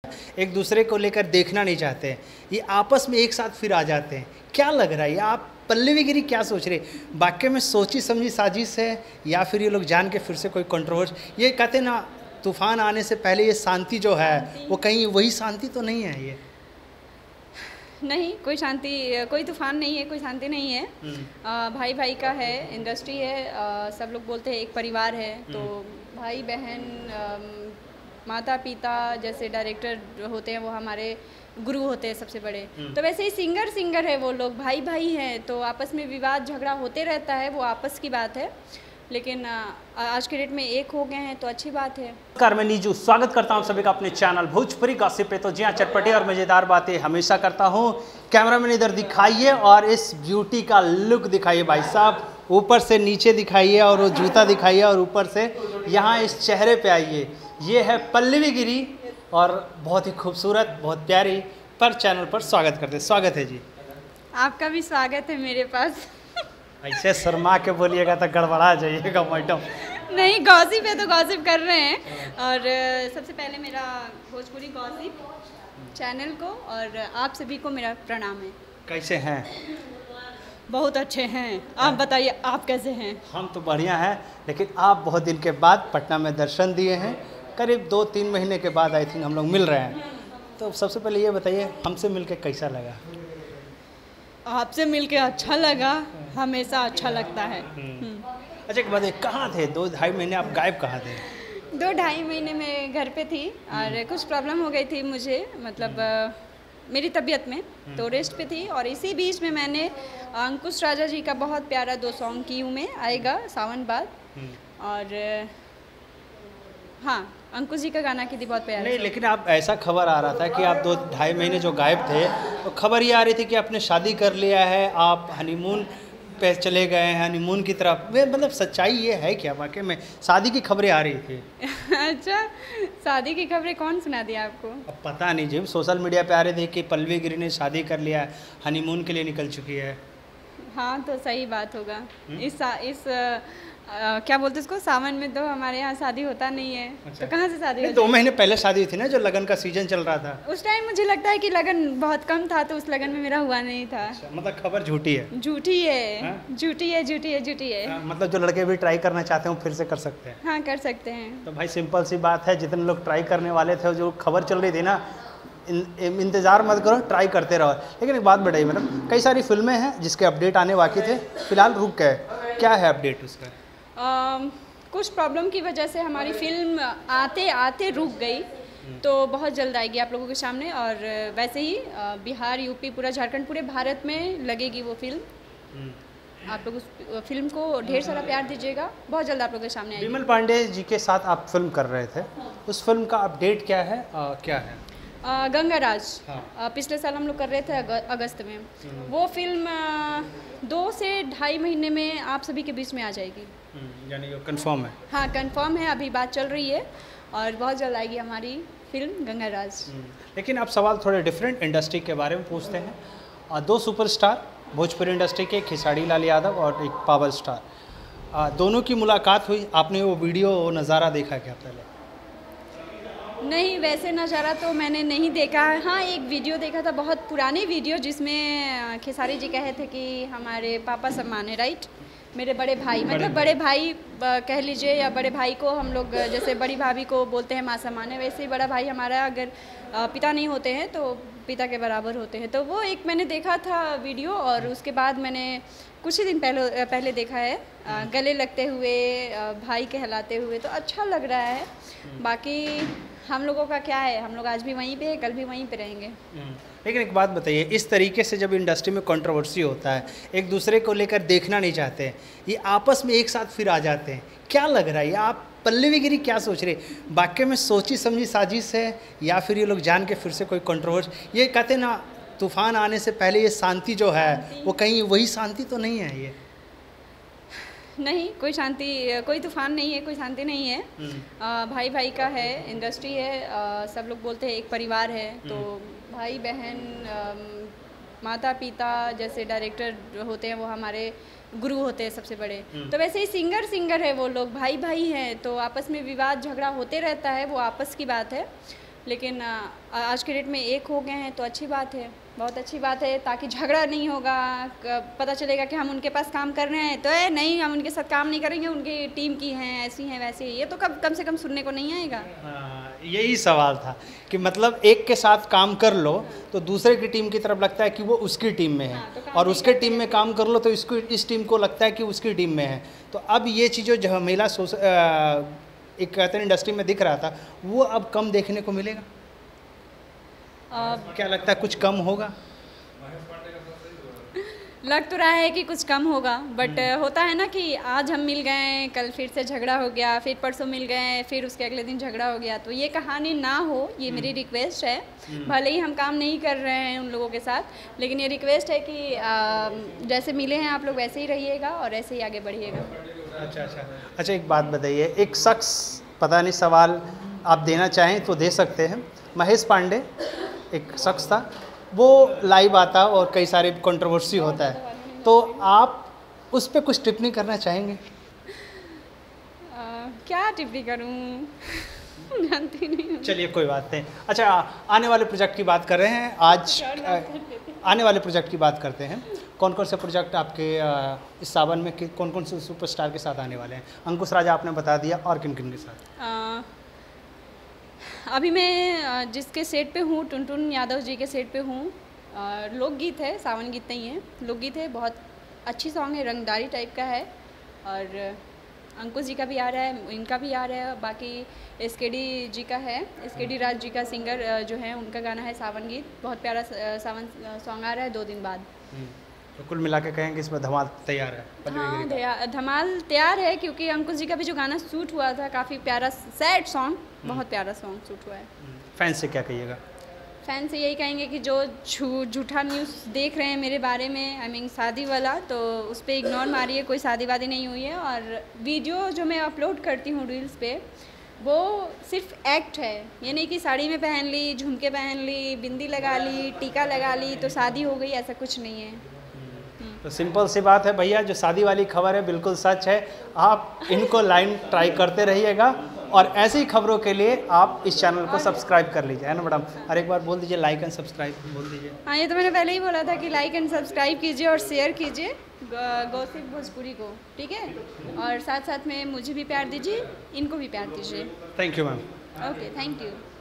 एक दूसरे को लेकर देखना नहीं चाहते हैं, ये आपस में एक साथ फिर आ जाते हैं। क्या लग रहा है, ये आप पल्लवी गिरी क्या सोच रहे, वाकई में सोची समझी साजिश है या फिर ये लोग जान के फिर से कोई कंट्रोवर्स? ये कहते ना तूफान आने से पहले ये शांति जो है वो कहीं वही शांति तो नहीं है? ये नहीं, कोई शांति, कोई तूफान नहीं है, कोई शांति नहीं है। भाई भाई का है, इंडस्ट्री है, सब लोग बोलते हैं एक परिवार है, तो भाई बहन माता पिता जैसे डायरेक्टर होते हैं वो हमारे गुरु होते हैं सबसे बड़े। तो वैसे ही सिंगर है, वो लोग भाई भाई हैं, तो आपस में विवाद झगड़ा होते रहता है, वो आपस की बात है, लेकिन आज के डेट में एक हो गए हैं तो अच्छी बात है। नमस्कार, मैं नीजू स्वागत करता हूं सभी का अपने चैनल भोजपुरी गॉसिप पे। तो जी हाँ, चटपटी और मज़ेदार बातें हमेशा करता हूं। कैमरामैन इधर दिखाइए और इस ब्यूटी का लुक दिखाइए भाई साहब, ऊपर से नीचे दिखाइए और वो जूता दिखाइए और ऊपर से यहाँ इस चेहरे पे आइए। ये है पल्लवी गिरी और बहुत ही खूबसूरत, बहुत प्यारी, पर चैनल पर स्वागत करते हैं। स्वागत है जी। आपका भी स्वागत है मेरे पास। ऐसे शर्मा के बोलिएगा तो गड़बड़ा जाइएगा मैडम। नहीं, गॉसिप है तो गॉसिप कर रहे हैं। और सबसे पहले मेरा भोजपुरी गॉसिप चैनल को और आप सभी को मेरा प्रणाम है। कैसे हैं? बहुत अच्छे हैं, आप बताइए आप कैसे हैं? हम तो बढ़िया हैं, लेकिन आप बहुत दिन के बाद पटना में दर्शन दिए हैं, करीब 2-3 महीने के बाद आई थिंक हम लोग मिल रहे हैं। तो सबसे पहले ये बताइए हमसे मिलके कैसा लगा? आपसे मिलके अच्छा लगा, हमेशा अच्छा लगता है। अच्छा, एक बात है, कहाँ थे 2-2.5 महीने आप गायब कहाँ थे? 2-2.5 महीने में घर पे थी और कुछ प्रॉब्लम हो गई थी मुझे, मतलब मेरी तबीयत में, तो रेस्ट पे थी। और इसी बीच में मैंने अंकुश राजा जी का बहुत प्यारा 2 सॉन्ग की हूँ मैं, आएगा सावन बाद। और हाँ, अंकुश जी का गाना की थी, बहुत प्यारा। नहीं, लेकिन आप ऐसा खबर आ रहा था कि आप 2-2.5 महीने जो गायब थे, तो खबर ये आ रही थी कि आपने शादी कर लिया है, आप हनीमून पे चले गए हैं, हनीमून की तरफ। मतलब सच्चाई ये है क्या? वाकई में शादी की खबरें आ रही थी? अच्छा, शादी की खबरें कौन सुना दिया आपको? अब पता नहीं जी, सोशल मीडिया पे आ रहे थे कि पल्लवी गिरी ने शादी कर लिया है, हनीमून के लिए निकल चुकी है। हाँ, तो सही बात होगा। इस क्या बोलते इसको, सावन में तो हमारे यहाँ शादी होता नहीं है। अच्छा। तो कहाँ से शादी होती? 2 महीने पहले शादी हुई थी ना, जो लगन का सीजन चल रहा था उस टाइम। मुझे लगता है कि लगन बहुत कम था, तो उस लगन में मेरा हुआ नहीं था। अच्छा, मतलब खबर झूठी है? झूठी है, झूठी है, झूठी है, झूठी है। मतलब जो लड़के भी ट्राई करना चाहते हैं फिर से कर सकते हैं? हाँ, कर सकते हैं। तो भाई सिंपल सी बात है, जितने लोग ट्राई करने वाले थे, जो खबर चल रही थी ना, इंतज़ार मत करो, ट्राई करते रहो। लेकिन एक बात बताइए मैडम, कई सारी फिल्में हैं जिसके अपडेट आने बाकी थे, फिलहाल रुक गए, क्या है अपडेट उसका? कुछ प्रॉब्लम की वजह से हमारी फिल्म आते आते रुक गई, तो बहुत जल्द आएगी आप लोगों के सामने। और वैसे ही बिहार, यूपी, पूरा झारखंड, पूरे भारत में लगेगी वो फिल्म। आप लोग उस फिल्म को ढेर सारा प्यार दीजिएगा, बहुत जल्द आप लोगों के सामने आएगी। विमल पांडे जी के साथ आप फिल्म कर रहे थे, उस फिल्म का अपडेट क्या है? क्या है? गंगाराज। हाँ। पिछले साल हम लोग कर रहे थे अगस्त में। वो फिल्म 2 से 2.5 महीने में आप सभी के बीच में आ जाएगी। यानी वो कंफर्म है? हाँ, कंफर्म है, अभी बात चल रही है और बहुत जल्द आएगी हमारी फिल्म गंगाराज। लेकिन अब सवाल थोड़े डिफरेंट इंडस्ट्री के बारे में पूछते हैं। 2 सुपरस्टार भोजपुरी इंडस्ट्री के, खेसारी लाल यादव और एक पावर स्टार, दोनों की मुलाकात हुई। आपने वो वीडियो, वो नज़ारा देखा क्या पहले? नहीं, वैसे नज़ारा तो मैंने नहीं देखा है। हाँ, एक वीडियो देखा था, बहुत पुरानी वीडियो, जिसमें खेसारी जी कहे थे कि हमारे पापा सम्मान है, राइट, मेरे बड़े भाई, मतलब बड़े भाई कह लीजिए, या बड़े भाई को हम लोग जैसे बड़ी भाभी को बोलते हैं माँ सम्मान है, वैसे ही बड़ा भाई हमारा अगर पिता नहीं होते हैं तो पिता के बराबर होते हैं। तो वो एक मैंने देखा था वीडियो, और उसके बाद मैंने कुछ ही दिन पहले देखा है, गले लगते हुए, भाई कहलाते हुए, तो अच्छा लग रहा है। बाकी हम लोगों का क्या है, हम लोग आज भी वहीं पे, कल भी वहीं पे रहेंगे। लेकिन एक बात बताइए, इस तरीके से जब इंडस्ट्री में कंट्रोवर्सी होता है, एक दूसरे को लेकर देखना नहीं चाहते हैं, ये आपस में एक साथ फिर आ जाते हैं, क्या लग रहा है, ये आप पल्लवी गिरी क्या सोच रहे, वाकई में सोची समझी साजिश है या फिर ये लोग जान के फिर से कोई कंट्रोवर्सी? ये कहते ना तूफान आने से पहले ये शांति जो है वो कहीं वही शांति तो नहीं है? ये नहीं, कोई शांति, कोई तूफान नहीं है, कोई शांति नहीं है। भाई भाई का है, इंडस्ट्री है, सब लोग बोलते हैं एक परिवार है, तो भाई बहन माता पिता जैसे डायरेक्टर होते हैं वो हमारे गुरु होते हैं सबसे बड़े। तो वैसे ही सिंगर है, वो लोग भाई भाई हैं, तो आपस में विवाद झगड़ा होते रहता है, वो आपस की बात है, लेकिन आज के डेट में एक हो गए हैं तो अच्छी बात है, बहुत अच्छी बात है, ताकि झगड़ा नहीं होगा। पता चलेगा कि हम उनके पास काम कर रहे हैं तो नहीं, हम उनके साथ काम नहीं करेंगे, उनकी टीम की हैं, ऐसी हैं वैसे, ये तो कम से कम सुनने को नहीं आएगा। यही सवाल था कि मतलब एक के साथ काम कर लो तो दूसरे की टीम की तरफ लगता है कि वो उसकी टीम में है, तो और उसके टीम में काम कर लो तो इसको इस टीम को लगता है कि उसकी टीम में है। तो अब ये चीज़ जो झमेला एक कहते हैं इंडस्ट्री में दिख रहा था, वो अब कम देखने को मिलेगा। क्या लगता है, कुछ कम होगा? लग तो रहा है कि कुछ कम होगा, बट होता है ना कि आज हम मिल गए, कल फिर से झगड़ा हो गया, फिर परसों मिल गए, फिर उसके अगले दिन झगड़ा हो गया, तो ये कहानी ना हो, ये मेरी रिक्वेस्ट है। भले ही हम काम नहीं कर रहे हैं उन लोगों के साथ, लेकिन ये रिक्वेस्ट है कि जैसे मिले हैं आप लोग वैसे ही रहिएगा और ऐसे ही आगे बढ़िएगा। अच्छा, एक बात बताइए, एक शख्स, पता नहीं सवाल आप देना चाहें तो दे सकते हैं, महेश पांडे एक शख्स था, वो लाइव आता और कई सारे कंट्रोवर्सी होता है, तो आप उस पर कुछ टिप्पणी करना चाहेंगे? क्या टिप्पणी करूं? जानती नहीं हूं। चलिए कोई बात नहीं। अच्छा, आने वाले प्रोजेक्ट की बात कर रहे हैं आज, आने वाले प्रोजेक्ट की बात करते हैं। कौन कौन से प्रोजेक्ट आपके इस सावन में कौन कौन से सुपरस्टार के साथ आने वाले हैं? अंकुश राजा आपने बता दिया, और किन किन के साथ? अभी मैं जिसके सेट पे हूँ, टुनटुन यादव जी के सेट पे हूँ। लोकगीत है, सावन गीत नहीं है, लोकगीत है, बहुत अच्छी सॉन्ग है, रंगदारी टाइप का है, और अंकुश जी का भी आ रहा है, इनका भी आ रहा है, बाकी SKD जी का है, SKD राज जी का सिंगर जो है, उनका गाना है सावन गीत, बहुत प्यारा सावन सॉन्ग आ रहा है 2 दिन बाद। तो कुल मिला के कहेंगे इसमें धमाल तैयार है? हाँ, धमाल तैयार है, क्योंकि अंकुश जी का भी जो गाना शूट हुआ था, काफ़ी प्यारा सैड सॉन्ग, बहुत प्यारा सॉन्ग शूट हुआ है। फैन से क्या कहिएगा? फैन से यही कहेंगे कि जो झूठा न्यूज़ देख रहे हैं मेरे बारे में, आई मीन शादी वाला, तो उस पर इग्नोर मारिए, कोई शादी वादी नहीं हुई है, और वीडियो जो मैं अपलोड करती हूँ रील्स पे, वो सिर्फ एक्ट है। ये नहीं कि साड़ी में पहन ली, झुमके पहन ली, बिंदी लगा ली, टीका लगा ली तो शादी हो गई, ऐसा कुछ नहीं है। तो सिंपल सी बात है भैया, जो शादी वाली खबर है बिल्कुल सच है। आप इनको लाइन ट्राई करते रहिएगा, और ऐसी खबरों के लिए आप इस चैनल को सब्सक्राइब कर लीजिए, है ना मैडम? और एक बार बोल दीजिए, लाइक एंड सब्सक्राइब बोल दीजिए। हाँ, ये तो मैंने पहले ही बोला था कि लाइक एंड सब्सक्राइब कीजिए और शेयर कीजिए गॉसिप भोजपुरी को, ठीक है? और साथ साथ में मुझे भी प्यार दीजिए, इनको भी प्यार दीजिए। Thank you ma'am. Okay, thank you.